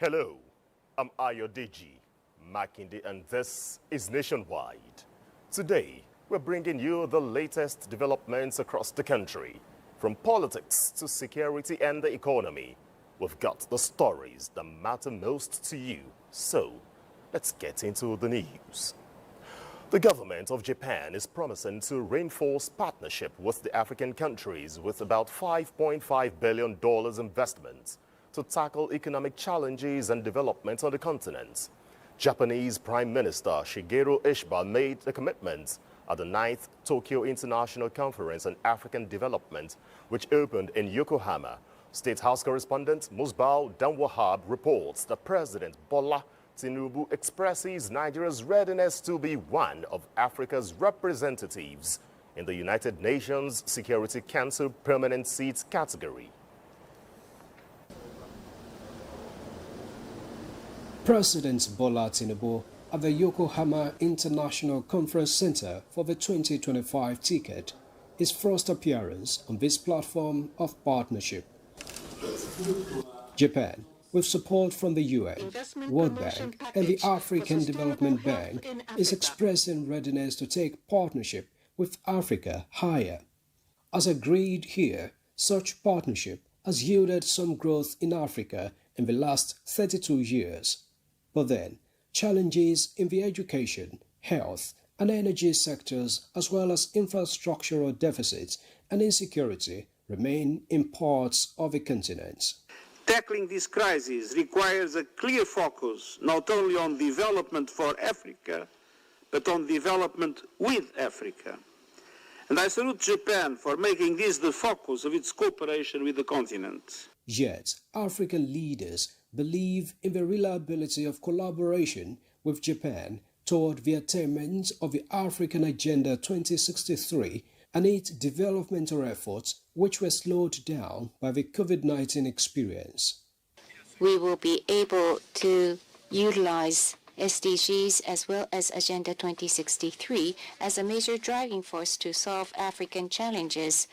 Hello, I'm Ayodeji Makinde, and this is Nationwide. Today, we're bringing you the latest developments across the country, from politics to security and the economy. We've got the stories that matter most to you, so let's get into the news. The government of Japan is promising to reinforce partnership with the African countries with about $5.5 billion investment to tackle economic challenges and development on the continent. Japanese Prime Minister Shigeru Ishiba made a commitment at the 9th Tokyo International Conference on African Development, which opened in Yokohama. State House correspondent Musbao Danwahab reports that President Bola Tinubu expresses Nigeria's readiness to be one of Africa's representatives in the United Nations Security Council permanent seats category. President Bola Tinubu at the Yokohama International Conference Center for the 2025 ticket, his first appearance on this platform of partnership. Japan, with support from the UN, World Bank and the African Development Bank, is expressing readiness to take partnership with Africa higher. As agreed here, such partnership has yielded some growth in Africa in the last 32 years. But then, challenges in the education, health, and energy sectors, as well as infrastructural deficits and insecurity, remain in parts of the continent. Tackling this crisis requires a clear focus not only on development for Africa, but on development with Africa. And I salute Japan for making this the focus of its cooperation with the continent. Yet, African leaders believe in the reliability of collaboration with Japan toward the attainment of the African Agenda 2063 and its developmental efforts, which were slowed down by the COVID-19 experience. We will be able to utilize SDGs as well as Agenda 2063 as a major driving force to solve African challenges.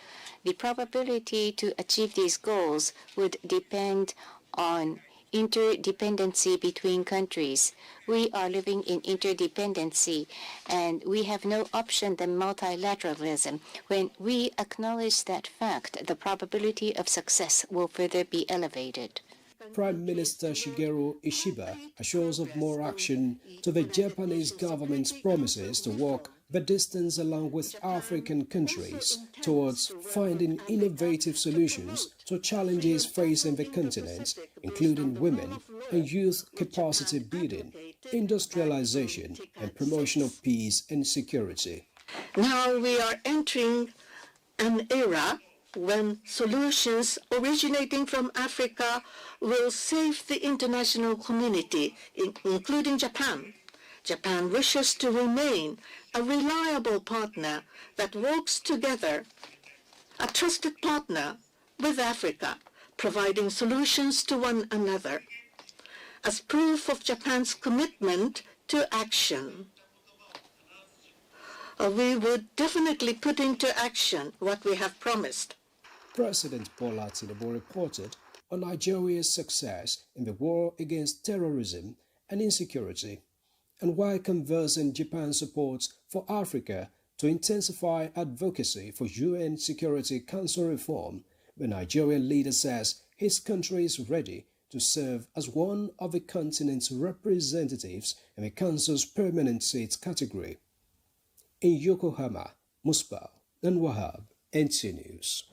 The probability to achieve these goals would depend on interdependency between countries. We are living in interdependency, and we have no option than multilateralism. When we acknowledge that fact, the probability of success will further be elevated. Prime Minister Shigeru Ishiba assures of more action to the Japanese government's promises to walk the distance along with African countries towards finding innovative solutions to challenges facing the continent, including women and youth capacity building, industrialization, and promotion of peace and security. Now we are entering an era when solutions originating from Africa will save the international community, including Japan. Japan wishes to remain a reliable partner that works together, a trusted partner with Africa, providing solutions to one another. As proof of Japan's commitment to action, we would definitely put into action what we have promised. President Bola Tinubu reported on Nigeria's success in the war against terrorism and insecurity, and while conversing Japan's support for Africa to intensify advocacy for UN Security Council reform, the Nigerian leader says his country is ready to serve as one of the continent's representatives in the Council's permanent seats category. In Yokohama, Musbao Danwahab, NT News.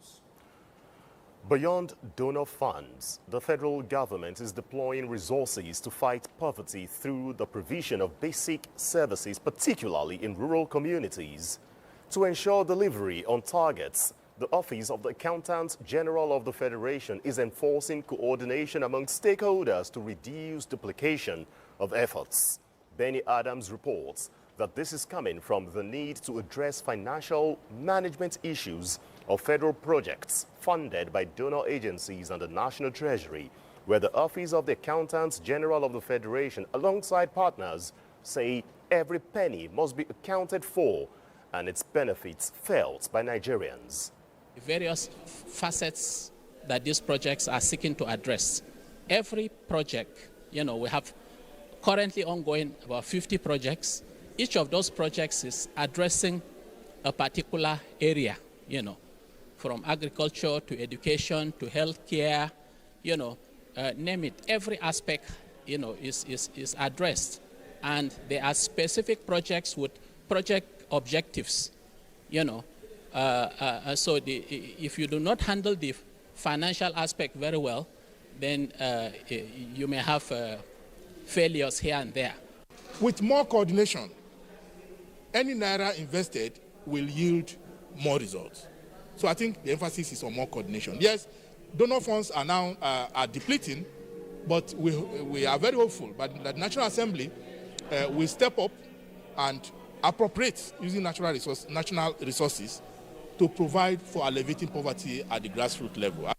Beyond donor funds, the federal government is deploying resources to fight poverty through the provision of basic services, particularly in rural communities. To ensure delivery on targets, the Office of the Accountant General of the Federation is enforcing coordination among stakeholders to reduce duplication of efforts. Benny Adams reports that this is coming from the need to address financial management issues of federal projects funded by donor agencies and the National Treasury, where the Office of the Accountant General of the Federation, alongside partners, say every penny must be accounted for and its benefits felt by Nigerians. Various facets that these projects are seeking to address. Every project we have currently ongoing about 50 projects. Each of those projects is addressing a particular area, from agriculture to education to healthcare, name it. Every aspect, is addressed. And there are specific projects with project objectives, So if you do not handle the financial aspect very well, then you may have failures here and there. With more coordination, any naira invested will yield more results. So I think the emphasis is on more coordination. Yes, donor funds are now depleting, but we are very hopeful. But the National Assembly will step up and appropriate using national resources to provide for alleviating poverty at the grassroots level.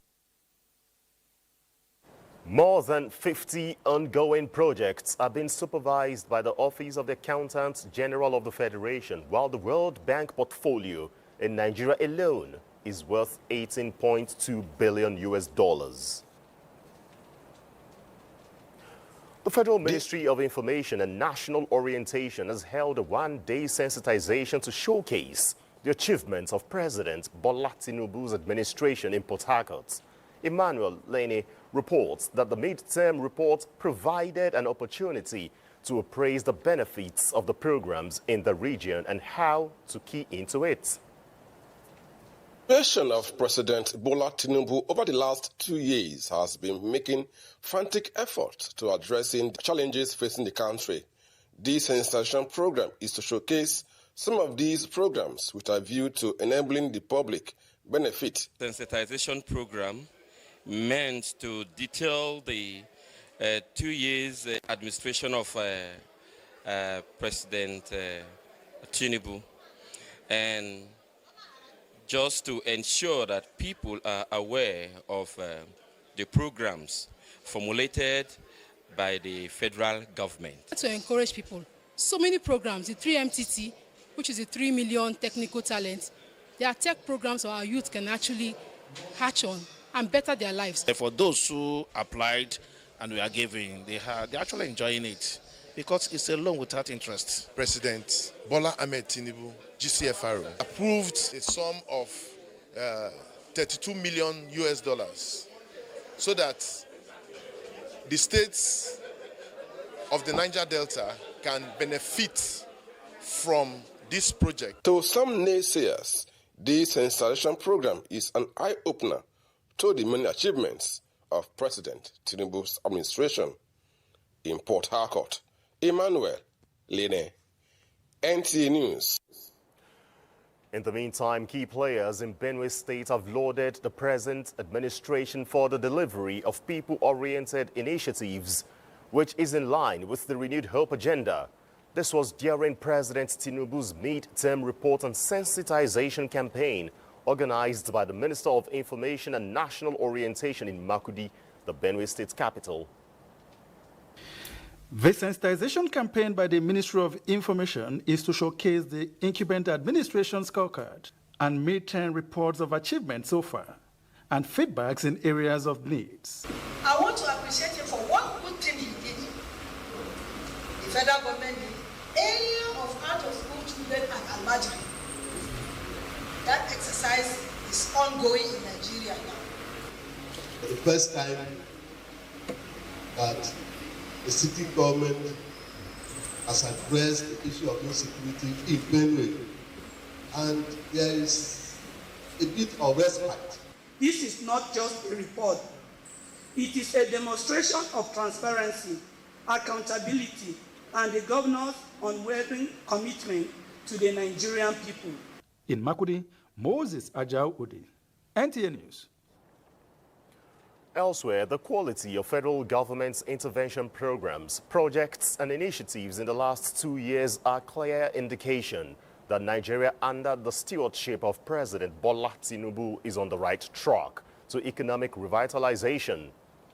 More than 50 ongoing projects are being supervised by the Office of the Accountant General of the Federation, while the World Bank portfolio in Nigeria alone is worth $18.2 billion. The Federal Ministry of Information and National Orientation has held a one-day sensitization to showcase the achievements of President Bola Tinubu's administration in Port Harcourt. Emmanuel Lene reports that the mid-term report provided an opportunity to appraise the benefits of the programs in the region and how to key into it. The administration of President Bola Tinubu over the last 2 years has been making frantic efforts to addressing the challenges facing the country. This sensitization program is to showcase some of these programs which are viewed to enabling the public benefit. Sensitization program meant to detail the 2 years administration of President Tinubu, and just to ensure that people are aware of the programs formulated by the federal government. To encourage people, so many programs, the 3MTT, which is the 3 million technical talents, there are tech programs our youth can actually hatch on and better their lives. For those who applied and we are giving, they're actually enjoying it because it's a loan without interest. President Bola Ahmed Tinubu, GCFRO, approved a sum of $32 million so that the states of the Niger Delta can benefit from this project. To some naysayers, this sensitization program is an eye-opener to the many achievements of President Tinubu's administration. In Port Harcourt, Emmanuel Lene, NTA News. In the meantime, key players in Benue State have lauded the present administration for the delivery of people-oriented initiatives, which is in line with the renewed hope agenda. This was during President Tinubu's mid-term report and sensitization campaign organized by the Minister of Information and National Orientation in Makurdi, the Benue State capital. The sensitization campaign by the Ministry of Information is to showcase the incumbent administration scorecard and mid-term reports of achievement so far and feedbacks in areas of needs. I want to appreciate him for one good thing he did. The federal government did. Area of out-of-school children and emerging. That exercise is ongoing in Nigeria now. For the first time that the city government has addressed the issue of insecurity in Benue, and there is a bit of respite. This is not just a report. It is a demonstration of transparency, accountability, and the governor's unwavering commitment to the Nigerian people. In Makurdi, Moses Ajao Udi, NTA News. Elsewhere, the quality of federal government's intervention programs, projects and initiatives in the last 2 years are clear indication that Nigeria under the stewardship of President Bola Tinubu is on the right track to economic revitalization.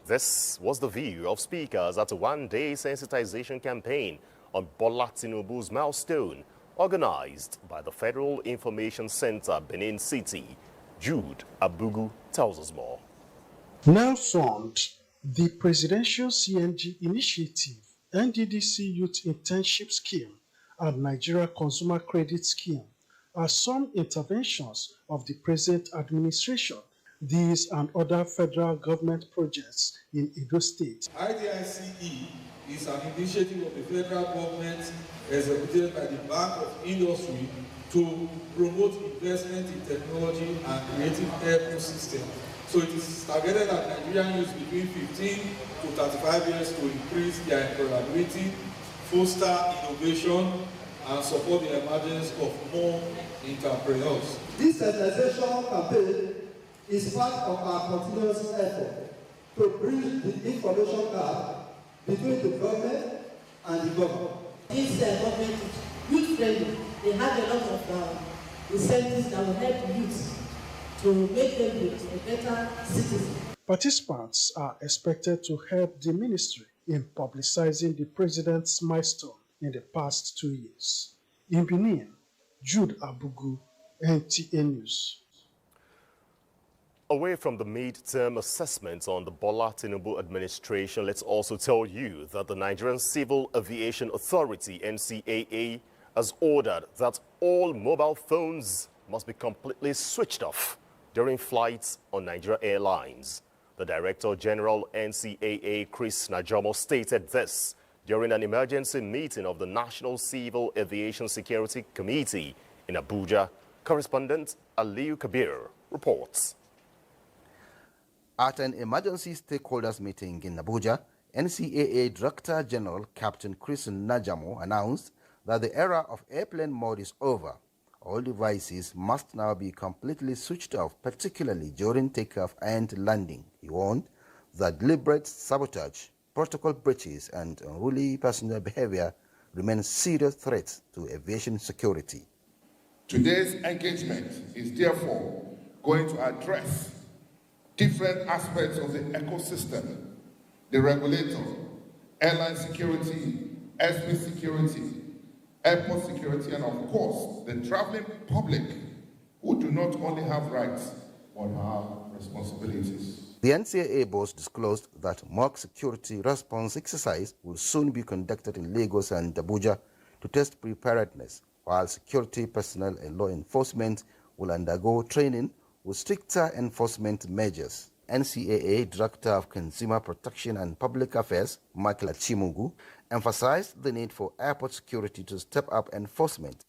This was the view of speakers at a one-day sensitization campaign on Bola Tinubu's milestone organized by the Federal Information Center, Benin City. Jude Abugu tells us more. Nelson The Presidential CNG Initiative, NDDC Youth Internship Scheme, and Nigeria Consumer Credit Scheme are some interventions of the present administration. These and other federal government projects in Edo State. IDICE is an initiative of the federal government executed by the Bank of Industry to promote investment in technology and creative ecosystem. So it is targeted at Nigerian youth between 15 to 35 years to increase their employability, foster innovation, and support the emergence of more entrepreneurs. This sensitization campaign is part of our continuous effort to bridge the information gap between the government and the government. This government is youth friendly. They have a lot of incentives that will help youth to make them a better citizen. Participants are expected to help the ministry in publicizing the president's milestone in the past 2 years. In Benin, Jude Abugu, NTA News. Away from the mid-term assessment on the Bola Tinubu administration, let's also tell you that the Nigerian Civil Aviation Authority, NCAA, has ordered that all mobile phones must be completely switched off during flights on Nigeria Airlines. The Director General NCAA, Chris Najomo, stated this during an emergency meeting of the National Civil Aviation Security Committee in Abuja. Correspondent Aliyu Kabir reports. At an emergency stakeholders meeting in Abuja, NCAA Director General Captain Chris Najomo announced that the era of airplane mode is over. All devices must now be completely switched off, particularly during takeoff and landing. He warned that deliberate sabotage, protocol breaches, and unruly passenger behavior remain serious threats to aviation security. Today's engagement is therefore going to address different aspects of the ecosystem: the regulator, airline security, airspace security, airport security, and of course, the traveling public, who do not only have rights, but have responsibilities. The NCAA boss disclosed that mock security response exercise will soon be conducted in Lagos and Abuja to test preparedness, while security personnel and law enforcement will undergo training with stricter enforcement measures. NCAA Director of Consumer Protection and Public Affairs, Michael Achimugu, emphasized the need for airport security to step up enforcement.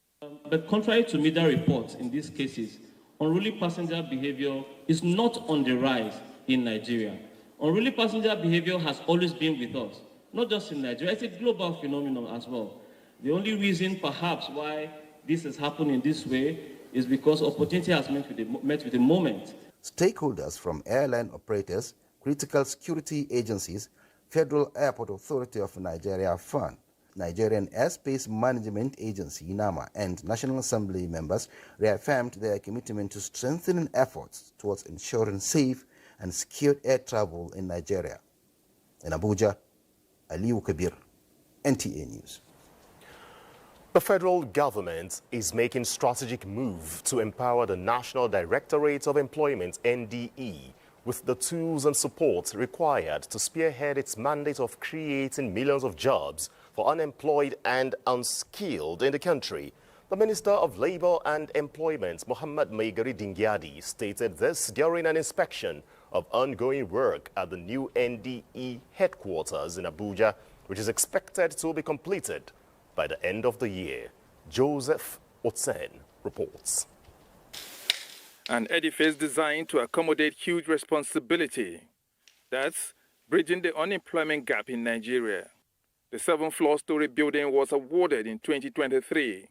But contrary to media reports in these cases, unruly passenger behavior is not on the rise in Nigeria. Unruly passenger behavior has always been with us, not just in Nigeria. It's a global phenomenon as well. The only reason perhaps why this has happened in this way is because opportunity has met with the moment. Stakeholders from airline operators, critical security agencies, Federal Airport Authority of Nigeria (FAN), Nigerian Airspace Management Agency (NAMA), and National Assembly members reaffirmed their commitment to strengthening efforts towards ensuring safe and secure air travel in Nigeria. In Abuja, Aliyu Kabir, NTA News. The federal government is making strategic move to empower the National Directorate of Employment, NDE, with the tools and support required to spearhead its mandate of creating millions of jobs for unemployed and unskilled in the country. The Minister of Labour and Employment, Muhammad Maigari Dingyadi, stated this during an inspection of ongoing work at the new NDE headquarters in Abuja, which is expected to be completed by the end of the year. Joseph Otsen reports. An edifice designed to accommodate huge responsibility. That's bridging the unemployment gap in Nigeria. The 7-floor story building was awarded in 2023.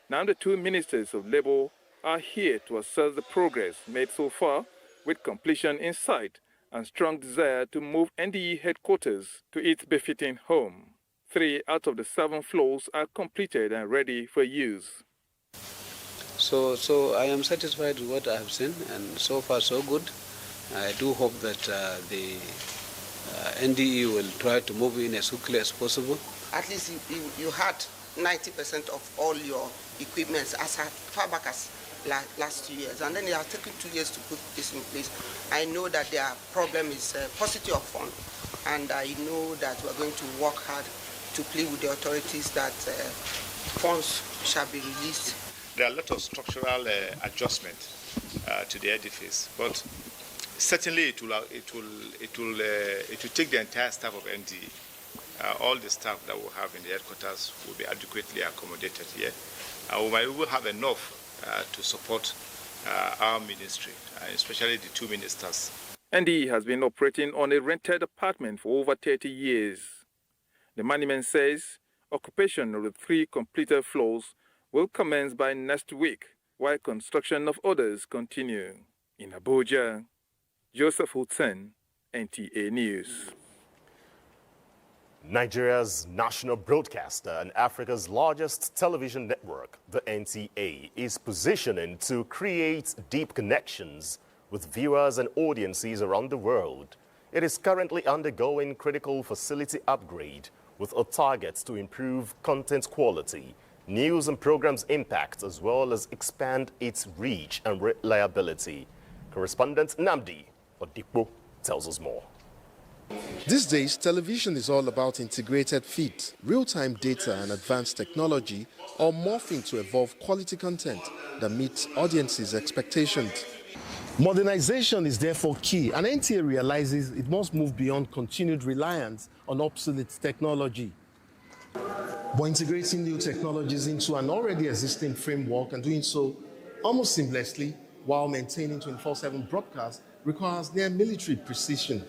Now the two ministers of Labour are here to assess the progress made so far, with completion in sight and strong desire to move NDE headquarters to its befitting home. 3 out of the 7 floors are completed and ready for use. So I am satisfied with what I have seen, and so far so good. I do hope that the NDE will try to move in as quickly as possible. At least you had 90% of all your equipment as far back as last 2 years, and then it has taken 2 years to put this in place. I know that their problem is paucity of funds, and I know that we're going to work hard to plead with the authorities that funds shall be released. There are a lot of structural adjustments to the edifice, but certainly it will take the entire staff of NDE. All the staff that we have in the headquarters will be adequately accommodated here. We will have enough to support our ministry, especially the two ministers. NDE has been operating on a rented apartment for over 30 years. The management says occupation of the 3 completed floors will commence by next week, while construction of others continue. In Abuja, Joseph Hudson, NTA News. Nigeria's national broadcaster and Africa's largest television network, the NTA, is positioning to create deep connections with viewers and audiences around the world. It is currently undergoing critical facility upgrade with a target to improve content quality, news and programs impact, as well as expand its reach and reliability. Correspondent Namdi Odipo tells us more. These days, television is all about integrated feeds, real-time data and advanced technology, all morphing to evolve quality content that meets audiences' expectations. Modernization is therefore key, and NTA realizes it must move beyond continued reliance on obsolete technology. But integrating new technologies into an already existing framework and doing so almost seamlessly while maintaining 24/7 broadcast requires near military precision.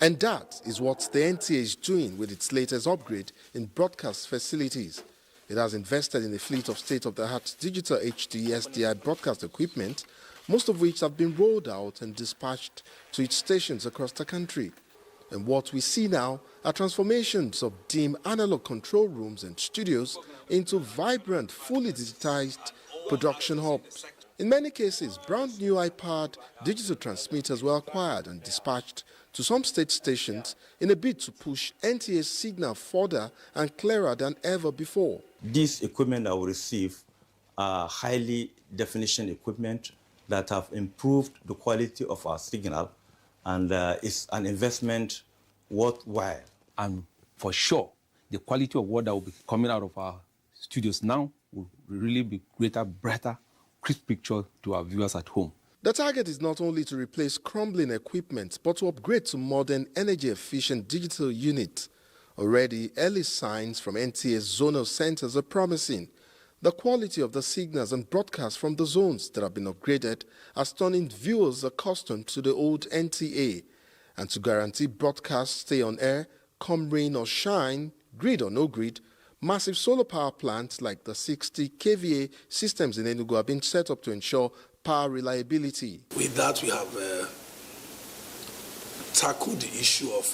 And that is what the NTA is doing with its latest upgrade in broadcast facilities. It has invested in a fleet of state-of-the-art digital HD SDI broadcast equipment, most of which have been rolled out and dispatched to its stations across the country. And what we see now are transformations of dim analog control rooms and studios into vibrant, fully digitized production hubs. In many cases, brand new iPad digital transmitters were acquired and dispatched to some state stations in a bid to push NTA's signal further and clearer than ever before. This equipment that we receive are highly definition equipment that have improved the quality of our signal, and it's an investment worthwhile. And for sure, the quality of what that will be coming out of our studios now will really be greater, brighter, crisp picture to our viewers at home. The target is not only to replace crumbling equipment, but to upgrade to modern, energy-efficient digital units. Already, early signs from NTA's zonal centers are promising. The quality of the signals and broadcasts from the zones that have been upgraded are turning viewers accustomed to the old NTA. And to guarantee broadcasts stay on air, come rain or shine, grid or no grid, massive solar power plants like the 60 kVA systems in Enugu have been set up to ensure power reliability. With that, we have tackled the issue of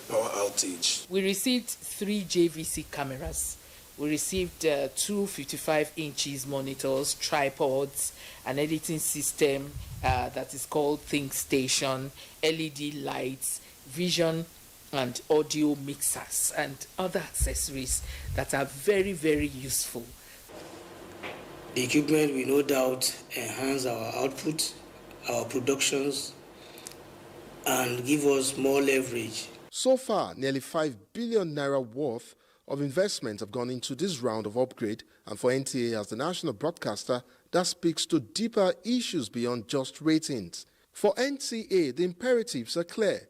power outage. We received 3 JVC cameras. We received 2 55-inch monitors, tripods, an editing system that is called Think Station, LED lights, vision and audio mixers, and other accessories that are very, very useful. The equipment will no doubt enhance our output, our productions, and give us more leverage. So far, nearly 5 billion naira worth of investment have gone into this round of upgrade, and for NTA as the national broadcaster, that speaks to deeper issues beyond just ratings. For NTA, the imperatives are clear.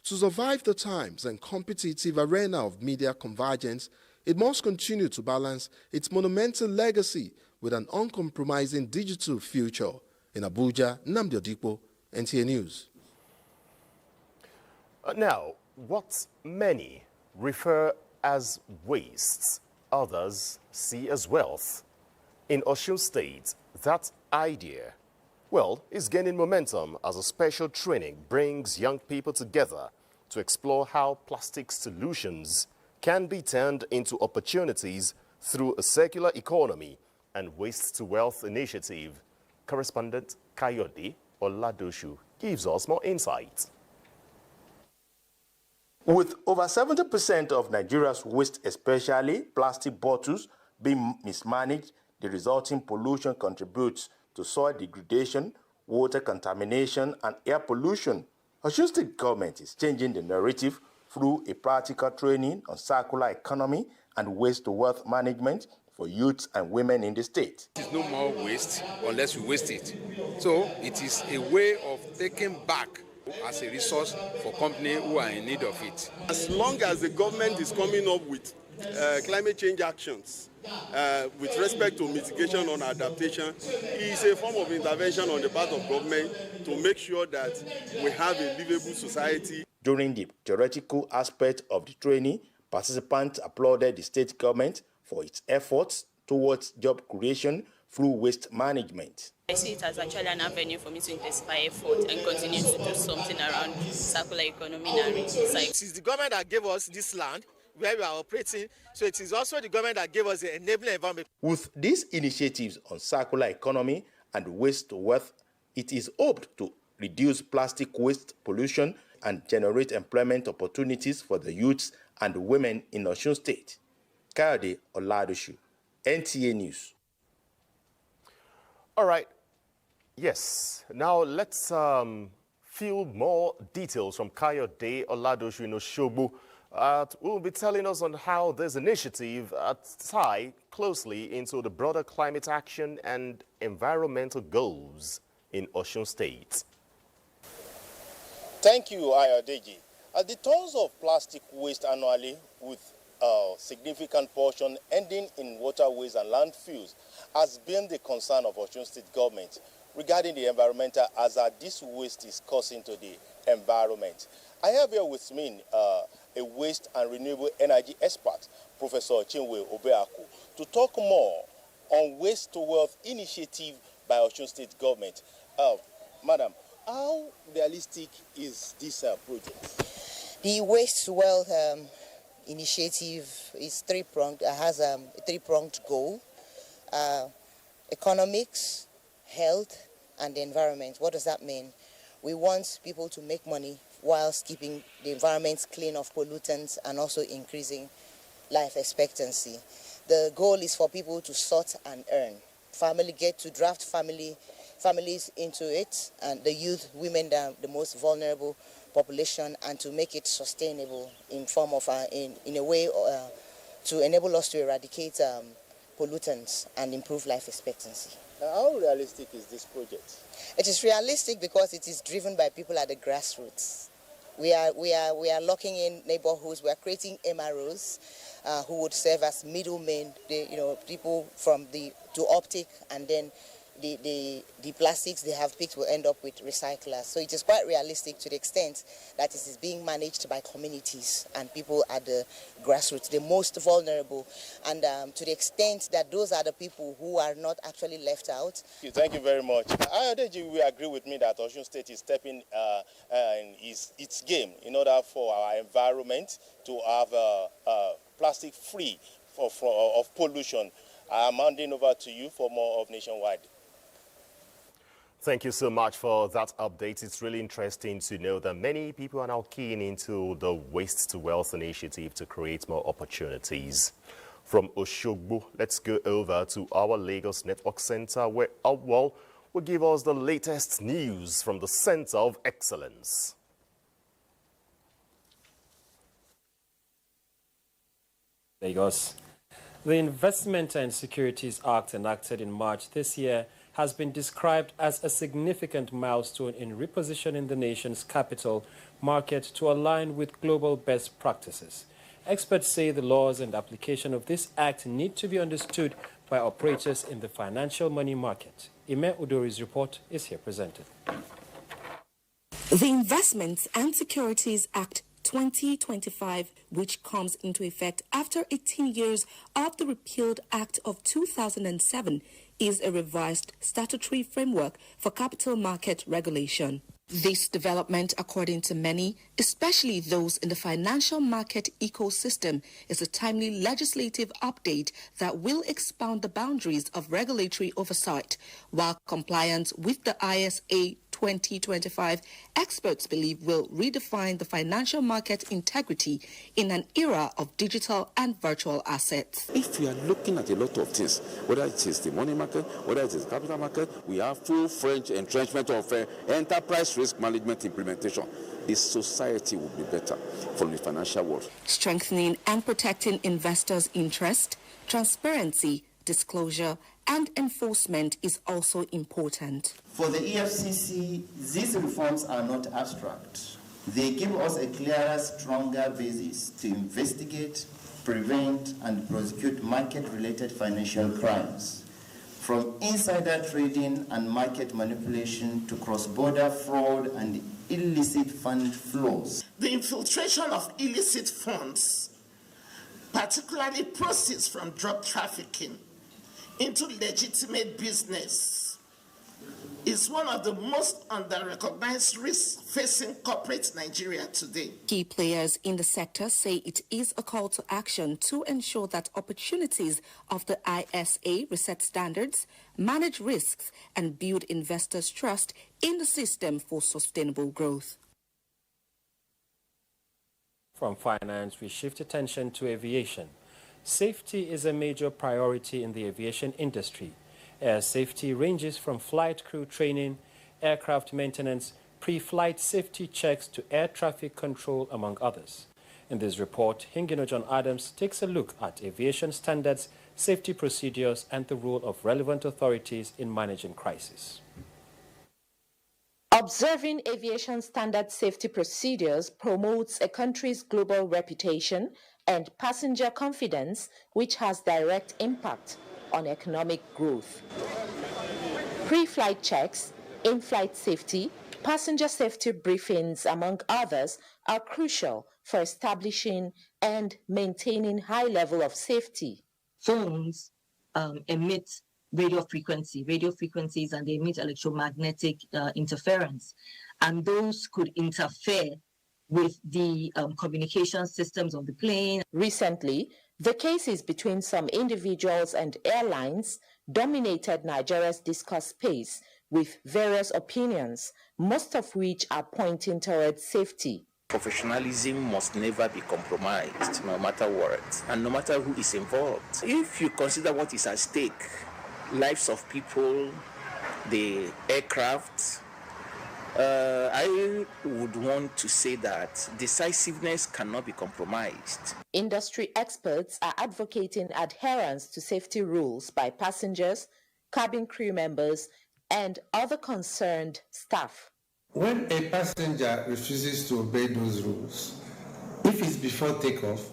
To survive the times and competitive arena of media convergence, it must continue to balance its monumental legacy with an uncompromising digital future. In Abuja, Namdi Odipo, NTA News. Now, what many refer as wastes, others see as wealth. In Osun State, that idea, well, is gaining momentum as a special training brings young people together to explore how plastic solutions can be turned into opportunities through a circular economy and waste-to-wealth initiative. Correspondent Kayode Oladoshu gives us more insight. With over 70% of Nigeria's waste, especially plastic bottles, being mismanaged, the resulting pollution contributes to soil degradation, water contamination, and air pollution. Osun State government is changing the narrative through a practical training on circular economy and waste-to-wealth management for youths and women in the state. There is no more waste unless we waste it. So it is a way of taking back as a resource for companies who are in need of it. As long as the government is coming up with climate change actions with respect to mitigation and adaptation, it is a form of intervention on the part of government to make sure that we have a livable society. During the theoretical aspect of the training, participants applauded the state government for its efforts towards job creation through waste management. I see it as actually an avenue for me to intensify effort and continue to do something around circular economy and recycling. It is the government that gave us this land where we are operating, so it is also the government that gave us the enabling environment. With these initiatives on circular economy and waste to wealth, it is hoped to reduce plastic waste pollution and generate employment opportunities for the youths and women in Osun State. Kayode Oladoshu, NTA News. All right. Yes. Now let's feel more details from Kayode Oladoshu in Osogbo. Will be telling us on how this initiative tie closely into the broader climate action and environmental goals in Osun State. Thank you, Ayodeji. The tons of plastic waste annually, with a significant portion ending in waterways and landfills, has been the concern of Osun State government regarding the environmental hazard this waste is causing to the environment. I have here with me a waste and renewable energy expert, Professor Chinwe Obeaku, to talk more on waste to wealth initiative by Osun State government. Madam, how realistic is this project? The waste to wealth initiative is three-pronged. It has a three-pronged goal: economics, health, and the environment. What does that mean? We want people to make money whilst keeping the environment clean of pollutants and also increasing life expectancy. The goal is for people to sort and earn. Get to draft families into it, and the youth, women, the most vulnerable population, and to make it sustainable in form of in a way to enable us to eradicate pollutants and improve life expectancy. How realistic is this project? It is realistic because it is driven by people at the grassroots. We are locking in neighborhoods. We are creating MROs who would serve as middlemen. People from to uptake, and then the plastics they have picked will end up with recyclers. So it is quite realistic to the extent that it is being managed by communities and people at the grassroots, the most vulnerable, and to the extent that those are the people who are not actually left out. Thank you very much. Ayodeji will agree with me that Osun State is stepping in its game in order for our environment to have plastic free of pollution. I am handing over to you for more of Nationwide. Thank you so much for that update. It's really interesting to know that many people are now keying into the Waste to Wealth initiative to create more opportunities. From Osogbo, let's go over to our Lagos Network Center, where Awal will give us the latest news from the Center of Excellence. Lagos. The Investment and Securities Act enacted in March this year has been described as a significant milestone in repositioning the nation's capital market to align with global best practices. Experts say the laws and application of this act need to be understood by operators in the financial money market. Ime Udori's report is here presented. The Investments and Securities Act 2025, which comes into effect after 18 years of the repealed Act of 2007, is a revised statutory framework for capital market regulation. This development, according to many, especially those in the financial market ecosystem, is a timely legislative update that will expound the boundaries of regulatory oversight, while compliance with the ISA 2025, experts believe will redefine the financial market integrity in an era of digital and virtual assets. If we are looking at a lot of things, whether it is the money market, whether it is the capital market, we have full-fledged entrenchment of enterprise risk management implementation. The society will be better from the financial world. Strengthening and protecting investors' interest, transparency, disclosure, and enforcement is also important. For the EFCC, these reforms are not abstract. They give us a clearer, stronger basis to investigate, prevent, and prosecute market-related financial crimes, from insider trading and market manipulation to cross-border fraud and illicit fund flows. The infiltration of illicit funds, particularly proceeds from drug trafficking, into legitimate business is one of the most under-recognized risks facing corporate Nigeria today. Key players in the sector say it is a call to action to ensure that opportunities of the ISA reset standards, manage risks, and build investors' trust in the system for sustainable growth. From finance, we shift attention to aviation. Safety is a major priority in the aviation industry. Air safety ranges from flight crew training, aircraft maintenance, pre-flight safety checks to air traffic control, among others. In this report, Hingino John Adams takes a look at aviation standards, safety procedures, and the role of relevant authorities in managing crisis. Observing aviation standard safety procedures promotes a country's global reputation and passenger confidence, which has direct impact on economic growth. Pre-flight checks, in-flight safety, passenger safety briefings, among others, are crucial for establishing and maintaining high level of safety. Phones emit radio frequencies, and they emit electromagnetic interference, and those could interfere with the communication systems of the plane. Recently, the cases between some individuals and airlines dominated Nigeria's discourse space with various opinions, most of which are pointing towards safety. Professionalism must never be compromised, no matter what, and no matter who is involved. If you consider what is at stake, lives of people, the aircraft, I would want to say that decisiveness cannot be compromised. Industry experts are advocating adherence to safety rules by passengers, cabin crew members, and other concerned staff. When a passenger refuses to obey those rules, if it's before takeoff,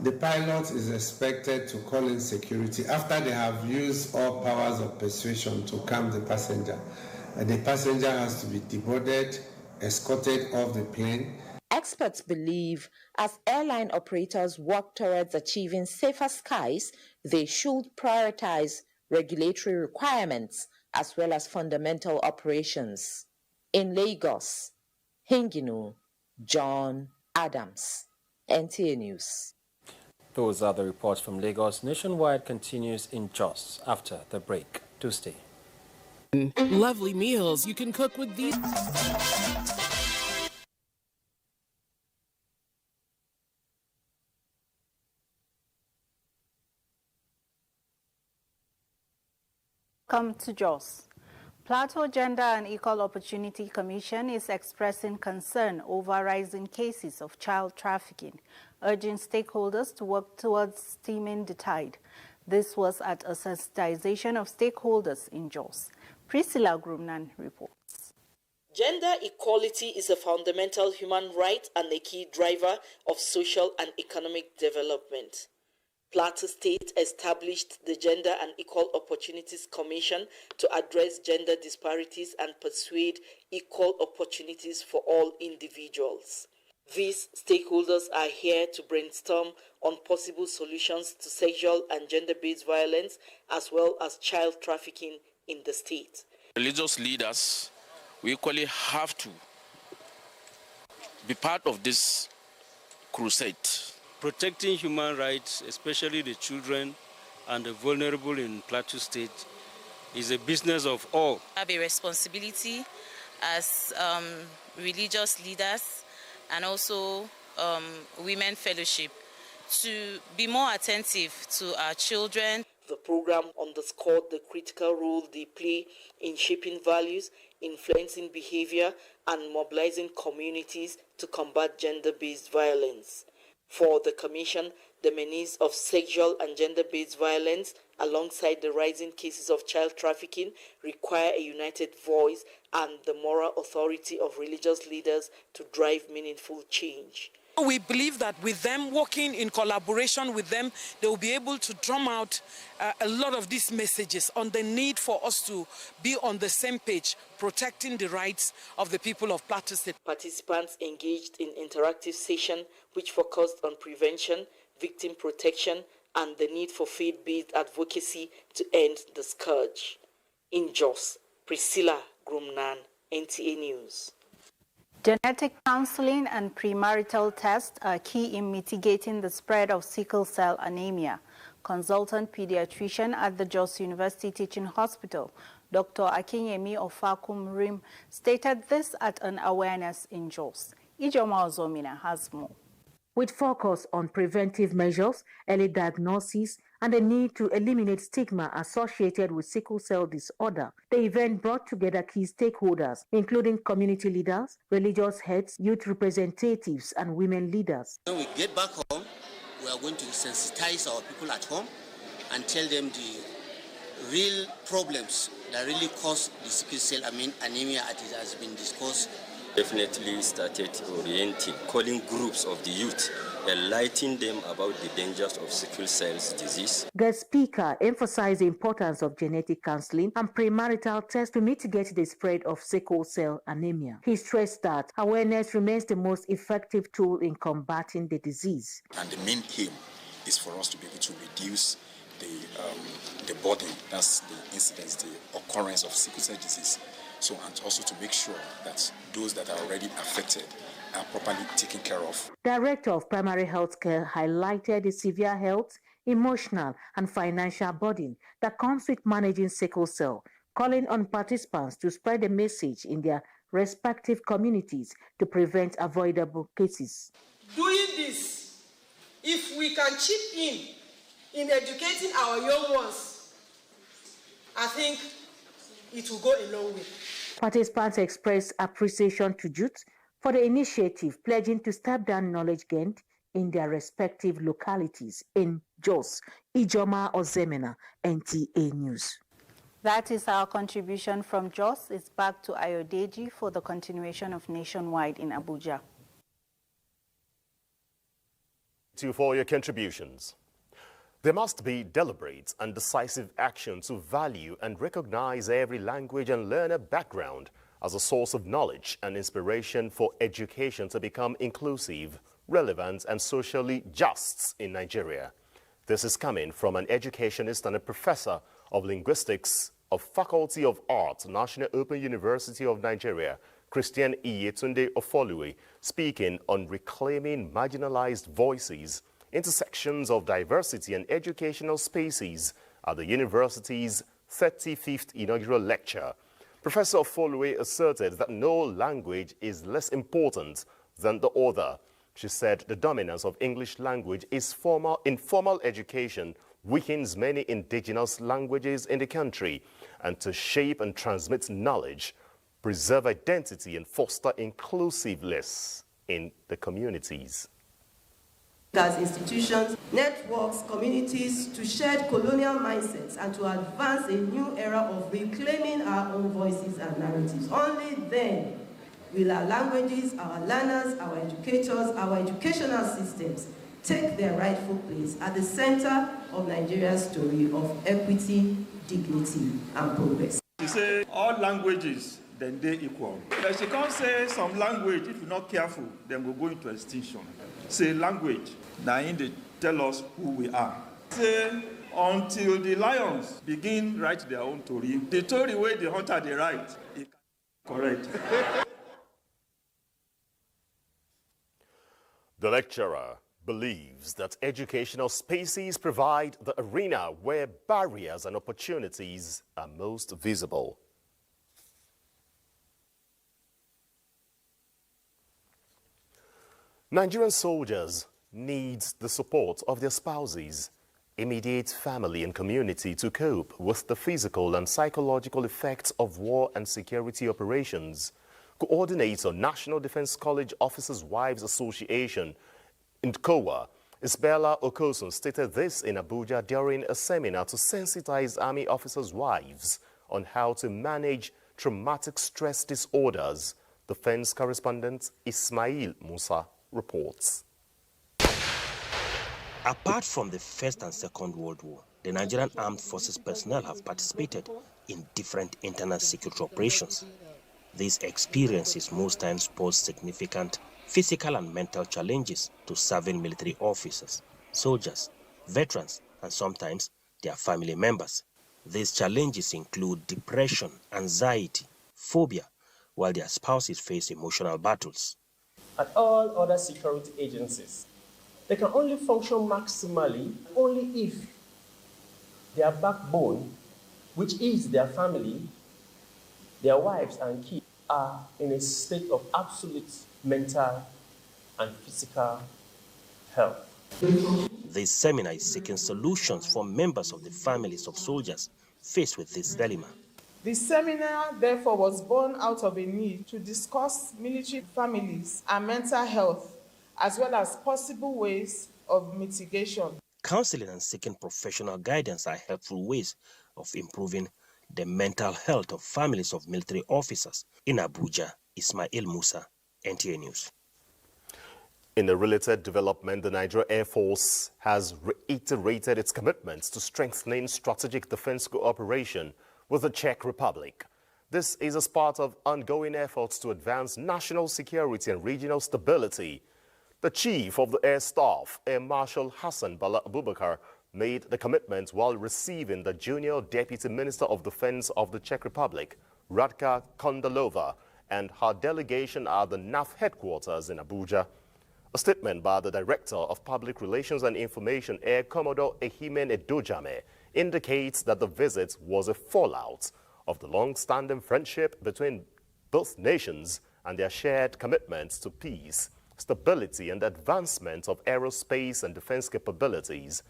the pilot is expected to call in security after they have used all powers of persuasion to calm the passenger. The passenger has to be deboarded, escorted off the plane. Experts believe as airline operators work towards achieving safer skies, they should prioritize regulatory requirements as well as fundamental operations. In Lagos, Hingino John Adams, NTA News. Those are the reports from Lagos. Nationwide continues in Jos after the break. Do stay. Lovely meals you can cook with these. Come to Jos. Plateau Gender and Equal Opportunity Commission is expressing concern over rising cases of child trafficking, urging stakeholders to work towards stemming the tide. This was at a sensitization of stakeholders in Jos. Priscilla Grumnan reports. Gender equality is a fundamental human right and a key driver of social and economic development. Plateau State established the Gender and Equal Opportunities Commission to address gender disparities and persuade equal opportunities for all individuals. These stakeholders are here to brainstorm on possible solutions to sexual and gender-based violence as well as child trafficking in the state. Religious leaders, we equally have to be part of this crusade. Protecting human rights, especially the children and the vulnerable in Plateau State, is a business of all. We have a responsibility as religious leaders and also women fellowship to be more attentive to our children. The program underscored the critical role they play in shaping values, influencing behavior, and mobilizing communities to combat gender-based violence. For the Commission, the menace of sexual and gender-based violence, alongside the rising cases of child trafficking, require a united voice and the moral authority of religious leaders to drive meaningful change. We believe that with them, working in collaboration with them, they will be able to drum out a lot of these messages on the need for us to be on the same page, protecting the rights of the people of Plateau State. Participants engaged in interactive session which focused on prevention, victim protection, and the need for faith-based advocacy to end the scourge. In Jos, Priscilla Grumnan, NTA News. Genetic counseling and premarital tests are key in mitigating the spread of sickle cell anemia. Consultant pediatrician at the Jos University Teaching Hospital, Dr. Akinyemi Ofakum Rim, stated this at an awareness in Jos. Ijoma Ozomina has more. With focus on preventive measures, early diagnosis, and the need to eliminate stigma associated with sickle cell disorder, the event brought together key stakeholders, including community leaders, religious heads, youth representatives, and women leaders. When we get back home, we are going to sensitize our people at home and tell them the real problems that really cause the sickle cell anemia, as it has been discussed. Definitely started orienting, calling groups of the youth, enlightening them about the dangers of sickle cell disease. Guest speaker emphasized the importance of genetic counseling and premarital tests to mitigate the spread of sickle cell anemia. He stressed that awareness remains the most effective tool in combating the disease. And the main aim is for us to be able to reduce the burden, that's the incidence, the occurrence of sickle cell disease. So, and also to make sure that those that are already affected are properly taken care of. Director of Primary Health Care highlighted the severe health, emotional, and financial burden that comes with managing sickle cell, calling on participants to spread the message in their respective communities to prevent avoidable cases. Doing this, if we can chip in educating our young ones, I think it will go a long way. Participants expressed appreciation to youth for the initiative, pledging to step down knowledge gained in their respective localities. In Jos, Ijoma Ozemena, NTA News. That is our contribution from Jos. It's back to Ayodeji for the continuation of Nationwide in Abuja. Thank you for your contributions. There must be deliberate and decisive action to value and recognize every language and learner background as a source of knowledge and inspiration for education to become inclusive, relevant, and socially just in Nigeria. This is coming from an educationist and a professor of linguistics of Faculty of Arts, National Open University of Nigeria, Christian Iyetunde Ofoluwe, speaking on reclaiming marginalized voices, intersections of diversity and educational spaces at the university's 35th inaugural lecture. Professor Ofoluwe asserted that no language is less important than the other. She said the dominance of English language is informal education weakens many indigenous languages in the country, and to shape and transmit knowledge, preserve identity, and foster inclusiveness in the communities. As institutions, networks, communities to shed colonial mindsets and to advance a new era of reclaiming our own voices and narratives. Only then will our languages, our learners, our educators, our educational systems take their rightful place at the center of Nigeria's story of equity, dignity, and progress. You say all languages, then they equal. But you can't say some language, if you're not careful, then we'll go into extinction. Say language, now they tell us who we are. Say until the lions begin write their own story, the story where the hunter they write, it correct. The lecturer believes that educational spaces provide the arena where barriers and opportunities are most visible. Nigerian soldiers need the support of their spouses, immediate family and community to cope with the physical and psychological effects of war and security operations. Coordinator National Defense College Officers' Wives Association in COA, Isabella Okosun, stated this in Abuja during a seminar to sensitize Army officers' wives on how to manage traumatic stress disorders. Defense correspondent Ismail Musa reports. Apart from the First and Second World War, the Nigerian Armed Forces personnel have participated in different internal security operations. These experiences most times pose significant physical and mental challenges to serving military officers, soldiers, veterans, and sometimes their family members. These challenges include depression, anxiety, phobia, while their spouses face emotional battles. At all other security agencies, they can only function maximally only if their backbone, which is their family, their wives and kids, are in a state of absolute mental and physical health. This seminar is seeking solutions for members of the families of soldiers faced with this dilemma. The seminar, therefore, was born out of a need to discuss military families and mental health, as well as possible ways of mitigation. Counseling and seeking professional guidance are helpful ways of improving the mental health of families of military officers. In Abuja, Ismail Musa, NTA News. In a related development, the Nigerian Air Force has reiterated its commitments to strengthening strategic defense cooperation with the Czech Republic. This is as part of ongoing efforts to advance national security and regional stability. The Chief of the Air Staff, Air Marshal Hassan Bala Abubakar, made the commitment while receiving the Junior Deputy Minister of Defense of the Czech Republic, Radka Kondalova, and her delegation at the NAF headquarters in Abuja. A statement by the Director of Public Relations and Information, Air Commodore Ehimen Edojame, indicates that the visit was a fallout of the long-standing friendship between both nations and their shared commitments to peace, stability and advancement of aerospace and defense capabilities.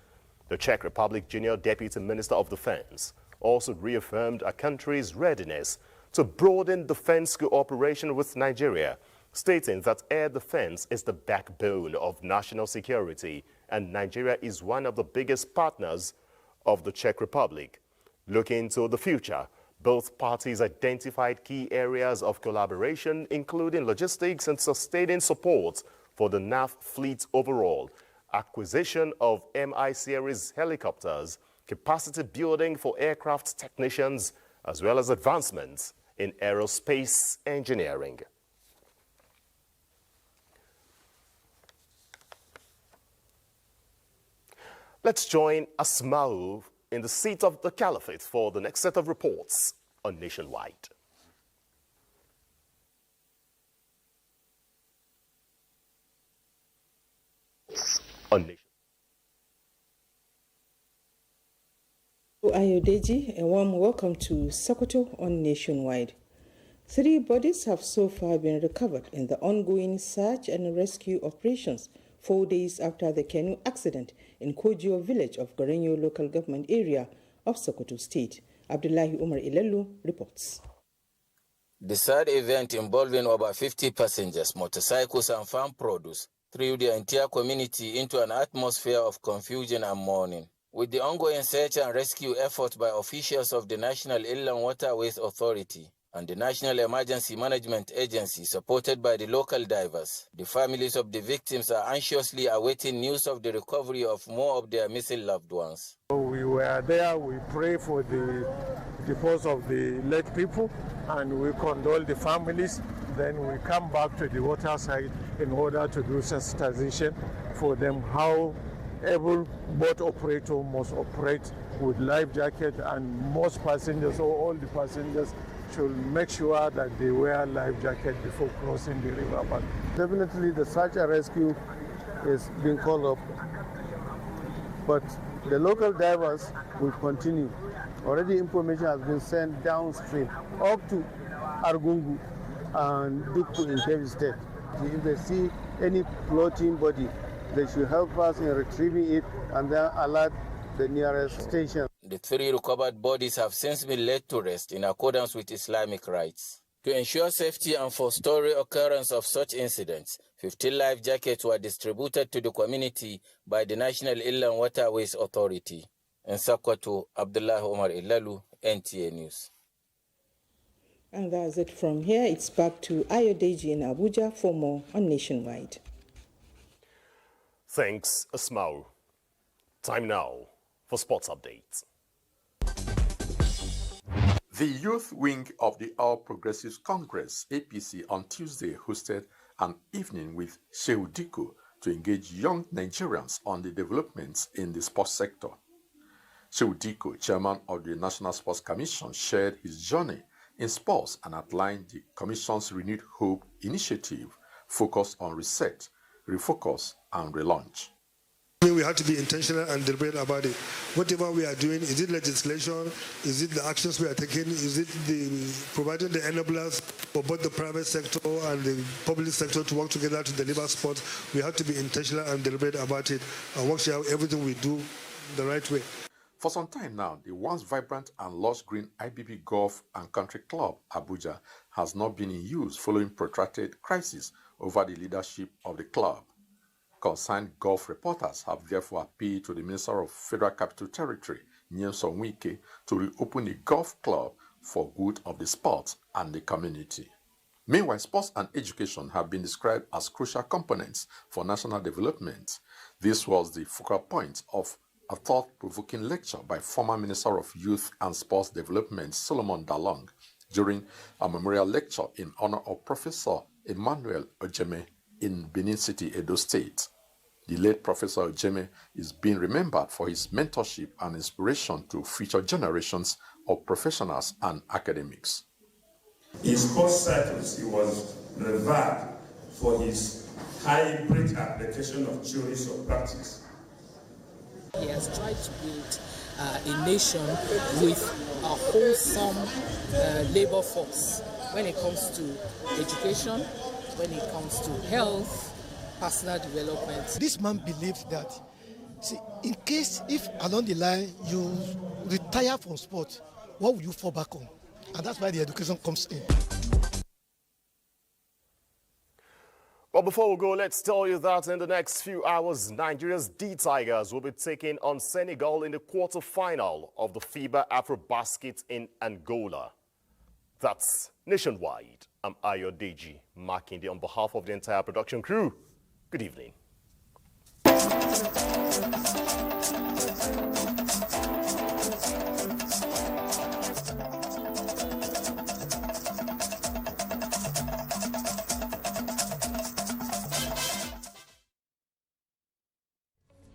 The Czech Republic Junior Deputy Minister of Defense also reaffirmed our country's readiness to broaden defense cooperation with Nigeria, stating that air defense is the backbone of national security and Nigeria is one of the biggest partners of the Czech Republic. Looking to the future, both parties identified key areas of collaboration, including logistics and sustaining support for the NAF fleet overall, acquisition of Mi-series helicopters, capacity building for aircraft technicians, as well as advancements in aerospace engineering. Let's join Asmau in the seat of the Caliphate for the next set of reports on Nationwide. Ayodeji, a warm welcome to Sokoto on Nationwide. 3 bodies have so far been recovered in the ongoing search and rescue operations 4 days after the canoe accident in Kojio village of Gorenyo local government area of Sokoto State. Abdullahi Umar Ilelu reports. The sad event involving over 50 passengers, motorcycles and farm produce threw the entire community into an atmosphere of confusion and mourning. With the ongoing search and rescue efforts by officials of the National Inland Waterways Authority and the National Emergency Management Agency supported by the local divers, the families of the victims are anxiously awaiting news of the recovery of more of their missing loved ones. We were there, we pray for the deaths of the late people and we condole the families. Then we come back to the water side in order to do sensitization for them how every boat operator must operate with life jacket, and most passengers or all the passengers should make sure that they wear life jacket before crossing the river bank. Definitely the search and rescue is being called up, but the local divers will continue. Already information has been sent downstream up to Argungu and Dikku in Kebbi State. If they see any floating body, they should help us in retrieving it and then alert the nearest station. The 3 recovered bodies have since been laid to rest in accordance with Islamic rites. To ensure safety and for story occurrence of such incidents, 15 life jackets were distributed to the community by the National Inland Waterways Authority. In Sokoto, Abdullah Omar Ilalu, NTA News. And that's it from here. It's back to Ayodeji in Abuja for more on Nationwide. Thanks, Asmau. Time now for sports updates. The youth wing of the All Progressives Congress, APC, on Tuesday hosted an evening with Shehu Diko to engage young Nigerians on the developments in the sports sector. Shehu Diko, chairman of the National Sports Commission, shared his journey in sports and outlined the Commission's Renewed Hope initiative focused on reset, refocus, and relaunch. We have to be intentional and deliberate about it. Whatever we are doing, is it legislation? Is it the actions we are taking? Is it providing the enablers for both the private sector and the public sector to work together to deliver sport? We have to be intentional and deliberate about it and work out everything we do the right way. For some time now, the once vibrant and lush green IBB Golf and Country Club, Abuja, has not been in use following protracted crisis over the leadership of the club. Concerned golf reporters have therefore appealed to the Minister of Federal Capital Territory, Nyesom Wike, to reopen the golf club for good of the sport and the community. Meanwhile, sports and education have been described as crucial components for national development. This was the focal point of a thought-provoking lecture by former Minister of Youth and Sports Development, Solomon Dalong, during a memorial lecture in honor of Professor Emmanuel Ojeme in Benin City, Edo State. The late Professor Ojeme is being remembered for his mentorship and inspiration to future generations of professionals and academics. In sports circles, he was revered for his hybrid application of theories of practice. He has tried to build a nation with a wholesome labor force when it comes to education, when it comes to health, personal development. This man believed that, see, in case if along the line you retire from sport, what will you fall back on? And that's why the education comes in. Well, before we go, let's tell you that in the next few hours, Nigeria's D-Tigers will be taking on Senegal in the quarter-final of the FIBA Afro-Basket in Angola. That's Nationwide. I'm Ayodeji Makinde on behalf of the entire production crew. Good evening.